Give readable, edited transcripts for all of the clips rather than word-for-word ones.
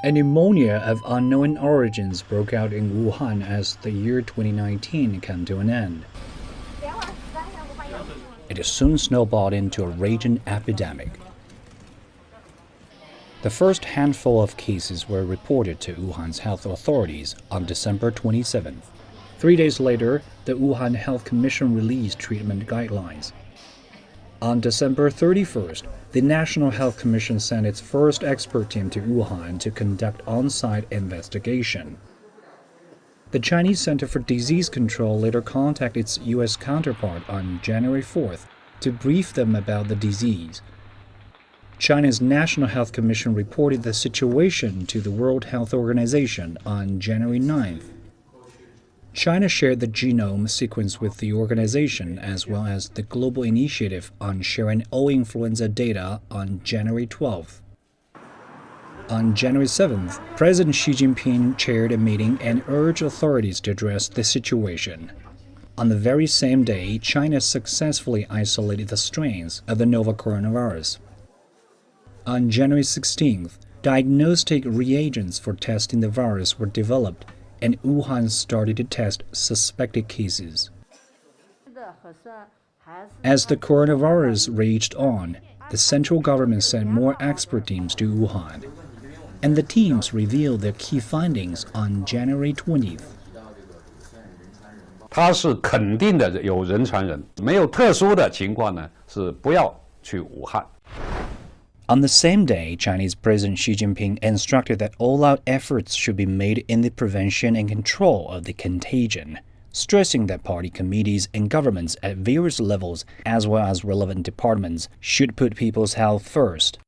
A pneumonia of unknown origins broke out in Wuhan as the year 2019 came to an end. It soon snowballed into a raging epidemic. The first handful of cases were reported to Wuhan's health authorities on December 27th. 3 days later, the Wuhan Health Commission released treatment guidelines. On December 31st, the National Health Commission sent its first expert team to Wuhan to conduct on-site investigation. The Chinese Center for Disease Control later contacted its U.S. counterpart on January 4th to brief them about the disease. China's National Health Commission reported the situation to the World Health Organization on January 9th. China shared the genome sequence with the organization as well as the global initiative on sharing all influenza data on January 12th. On January 7th, President Xi Jinping chaired a meeting and urged authorities to address the situation. On the very same day, China successfully isolated the strains of the novel coronavirus. On January 16th, diagnostic reagents for testing the virus were developed, and Wuhan started to test suspected cases. As the coronavirus raged on, the central government sent more expert teams to Wuhan, and the teams revealed their key findings on January 20th. 它是肯定的有人传人，没有特殊的情况呢，是不要去武汉。 On the same day, Chinese President Xi Jinping instructed that all-out efforts should be made in the prevention and control of the contagion, stressing that party committees and governments at various levels, as well as relevant departments, should put people's health first.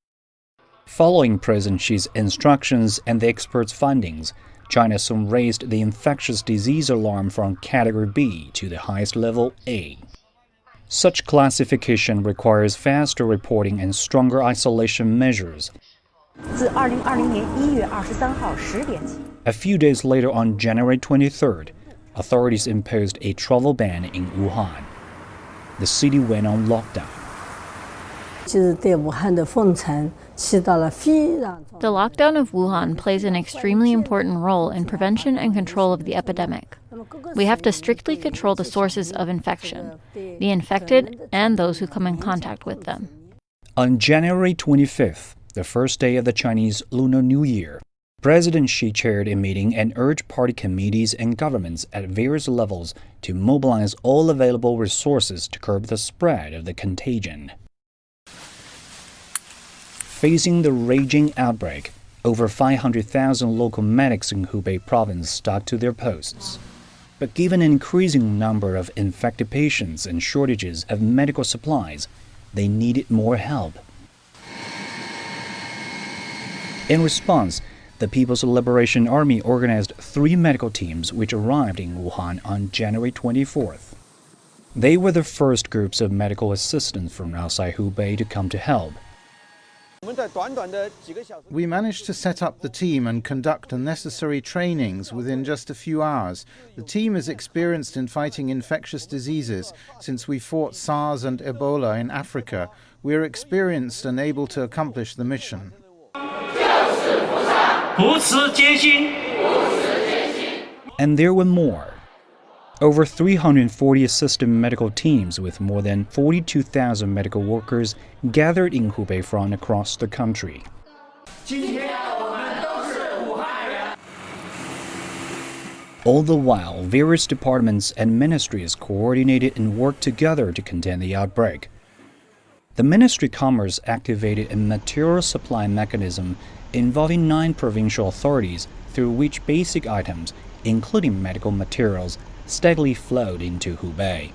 Following President Xi's instructions and the experts' findings, China soon raised the infectious disease alarm from Category B to the highest level, A. Such classification requires faster reporting and stronger isolation measures. 自2020年1月23号10点起 A few days later, on January 23rd, authorities imposed a travel ban in Wuhan. The city went on lockdown. 就是对武汉的封城起到了非常重要的。 The lockdown of Wuhan plays an extremely important role in prevention and control of the epidemic. We have to strictly control the sources of infection, the infected and those who come in contact with them. On January 25th, the first day of the Chinese Lunar New Year, President Xi chaired a meeting and urged party committees and governments at various levels to mobilize all available resources to curb the spread of the contagion. Facing the raging outbreak, over 500,000 local medics in Hubei province stuck to their posts. But given an increasing number of infected patients and shortages of medical supplies, they needed more help. In response, the People's Liberation Army organized 3 medical teams which arrived in Wuhan on January 24th. They were the first groups of medical assistants from outside Hubei to come to help. We managed to set up the team and conduct the necessary trainings within just a few hours. The team is experienced in fighting infectious diseases. Since we fought SARS and Ebola in Africa, we are experienced and able to accomplish the mission. And there were more. Over 340 assistant medical teams with more than 42,000 medical workers gathered in Hubei from across the country. All the while, various departments and ministries coordinated and worked together to contain the outbreak. The Ministry of Commerce activated a material supply mechanism involving 9 provincial authorities through which basic items, including medical materials, steadily flowed into Hubei.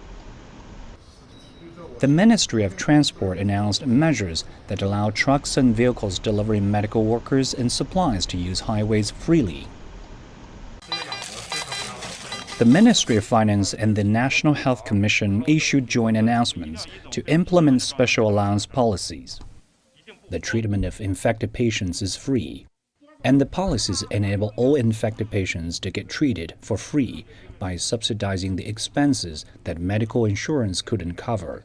The Ministry of Transport announced measures that allow trucks and vehicles delivering medical workers and supplies to use highways freely. The Ministry of Finance and the National Health Commission issued joint announcements to implement special allowance policies. The treatment of infected patients is free, and the policies enable all infected patients to get treated for free by subsidizing the expenses that medical insurance couldn't cover.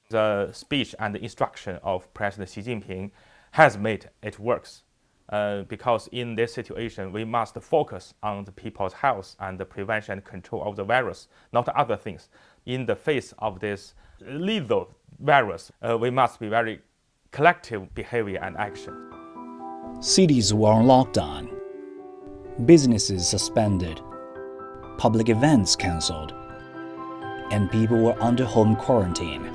The speech and the instruction of President Xi Jinping has made it works. because in this situation, we must focus on the people's health and the prevention and control of the virus, not other things. In the face of this lethal virus, we must be very collective behavior and action. Cities were on lockdown, businesses suspended, public events cancelled, and people were under home quarantine.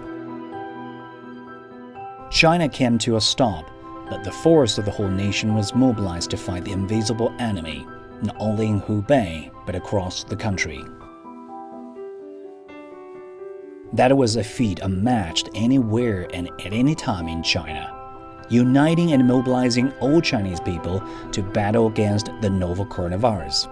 China came to a stop, but the force of the whole nation was mobilized to fight the invisible enemy, not only in Hubei, but across the country. That was a feat unmatched anywhere and at any time in China, uniting and mobilizing all Chinese people to battle against the novel coronavirus.